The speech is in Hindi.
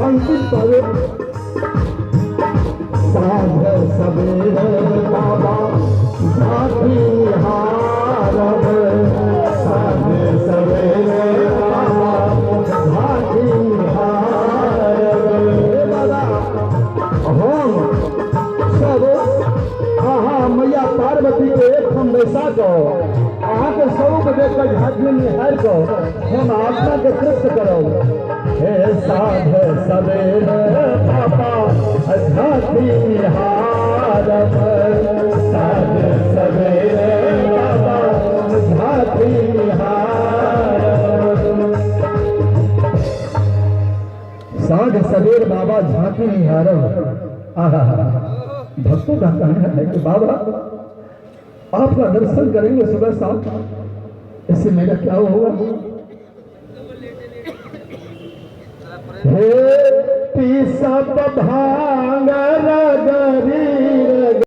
अंकित पवे साध सबेरे बाबा झांकी हारब साध सबेरे बाबा झांकी हारब हम सब अहाँ मैया पार्वती के एक हम बैसा को अहाँ के स्वरूप देखकर झांकी निहार को हम आत्मा के तृप्त करो। हे साध सबेरे बाबा झांकी हारब साध सबेरे बाबा झांकी हारब। साध सबेरे बाबा झांकी निहारब। आहा, भक्तों का कहना है कि बाबा आपका दर्शन करेंगे सुबह शाम, इससे मेरा क्या होगा? हे पी सब भांग रगरी